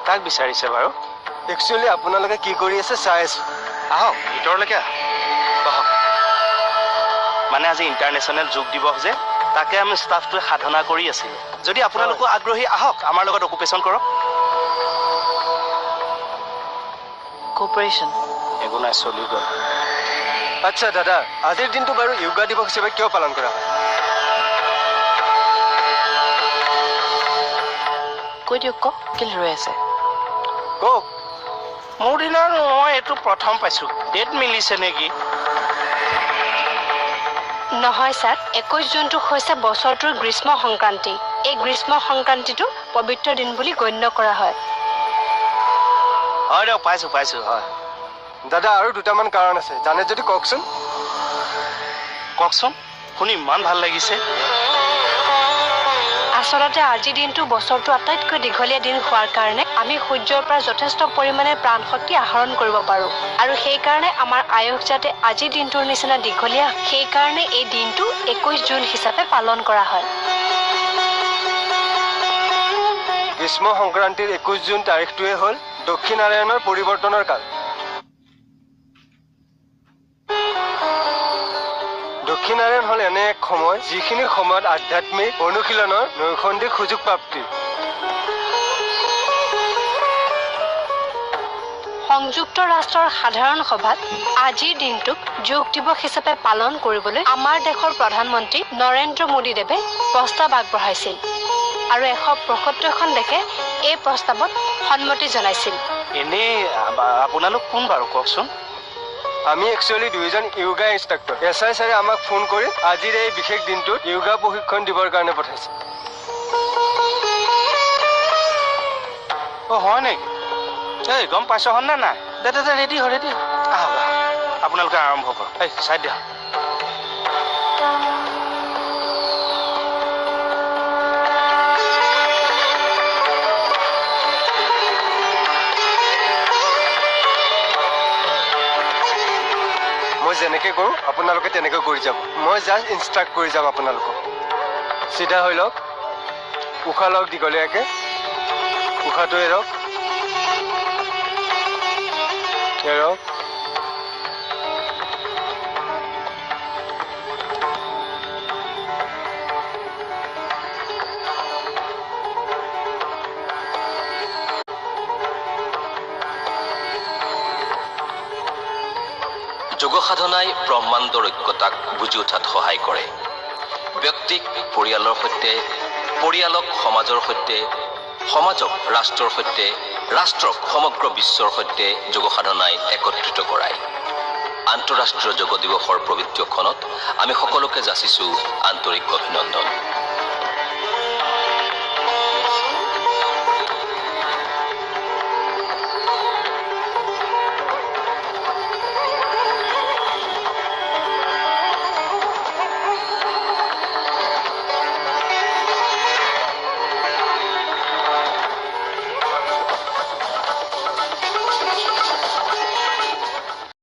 কাক বিচাৰিছে বাৰু? একচুৱেলি আপোনালোকে কি কৰি আছে চাই আছো। আহক ভিতৰলৈকে আহক। মানে আজি ইণ্টাৰনেশ্যনেল যোগ দিৱস যে, তাকে আমি ষ্টাফটোৱে সাধনা কৰি আছিলোঁ। যদি আপোনালোকো আগ্ৰহী আহক, আমাৰ লগত অকুপেশ্যন কৰক। কোঅপাৰেশ্যন একো নাই, চলি গ'ল। আচ্ছা দাদা, আজিৰ দিনটো বাৰু য়োগা দিৱস হিচাপে কিয় পালন কৰা হয়? কৈ দিয়ক, কওক কেলে ৰৈ আছে? কওক। মোৰ দিনত মই এইটো প্ৰথম পাইছোঁ। ডেট মিলিছে নেকি? নহয় ছাৰ, 21 জুনটো হৈছে বছৰটোৰ গ্ৰীষ্ম সংক্ৰান্তি। এই গ্ৰীষ্ম সংক্ৰান্তিটো পবিত্ৰ দিন বুলি গণ্য কৰা হয়। হয় দিয়ক, পাইছোঁ হয়। দাদা আৰু দুটামান কাৰণ আছে, জানে যদি কওকচোন। কওকচোন, শুনি ইমান ভাল লাগিছে। আচলতে আজিৰ দিনটো বছৰটো আটাইতকৈ দীঘলীয়া দিন হোৱাৰ কাৰণে আমি সূৰ্যৰ পৰা যথেষ্ট পৰিমাণে প্ৰাণ শক্তি আহৰণ কৰিব পাৰোঁ। আৰু সেইকাৰণে আমাৰ আয়ুস যাতে আজিৰ দিনটোৰ নিচিনা দীঘলীয়া, সেইকাৰণে এই দিনটো 21 জুন হিচাপে পালন কৰা হয়। গ্ৰীষ্ম সংক্ৰান্তিৰ 21 জুন তাৰিখটোৱে হ'ল দক্ষিণাৰায়ণৰ পৰিৱৰ্তনৰ কাল। দক্ষিণাৰায়ণ হ'ল এনে এক সময় যিখিনি সময়ত আধ্যাত্মিক অনুশীলনৰ নৈসন্দিক সুযোগ প্ৰাপ্তি। সংযুক্ত ৰাষ্ট্ৰৰ সাধাৰণ সভাত আজিৰ দিনটোক যোগ দিৱস হিচাপে পালন কৰিবলৈ আমাৰ দেশৰ প্ৰধানমন্ত্ৰী নৰেন্দ্ৰ মোদীদেৱে প্ৰস্তাৱ আগবঢ়াইছিল আৰু 175খন দেশে এই প্ৰস্তাৱত সন্মতি জনাইছিল। এনেই আপোনালোক কোন বাৰু কওকচোন? আমি একচুৱেলি দুইজন য়োগা ইনষ্ট্ৰাক্টৰ। SI ছাৰে আমাক ফোন কৰি আজিৰ এই বিশেষ দিনটোত য়োগা প্ৰশিক্ষণ দিবৰ কাৰণে পঠাইছে। হয় নেকি? এই গম পাইছ নে নাই? দে ৰেডি আহক, আপোনালোকে আৰম্ভ কৰক। এই চাই দিয়া। মই যেনেকৈ কৰোঁ আপোনালোকে তেনেকৈ কৰি যাব। মই জাষ্ট ইনষ্ট্ৰাক্ট কৰি যাম আপোনালোকক। চিধা হৈ লওক, উশাহ লওক দীঘলীয়াকৈ, উশাহটো এৰক, এৰক। যোগ সাধনাই ব্ৰহ্মাণ্ডৰ ঐক্যতাক বুজি উঠাত সহায় কৰে। ব্যক্তিক পৰিয়ালৰ সৈতে, পৰিয়ালক সমাজৰ সৈতে, সমাজক ৰাষ্ট্ৰৰ সৈতে, ৰাষ্ট্ৰক সমগ্ৰ বিশ্বৰ সৈতে যোগ সাধনাই একত্ৰিত কৰায়। আন্তঃৰাষ্ট্ৰীয় যোগ দিৱসৰ পবিত্ৰ ক্ষণত আমি সকলোকে যাচিছোঁ আন্তৰিক অভিনন্দন।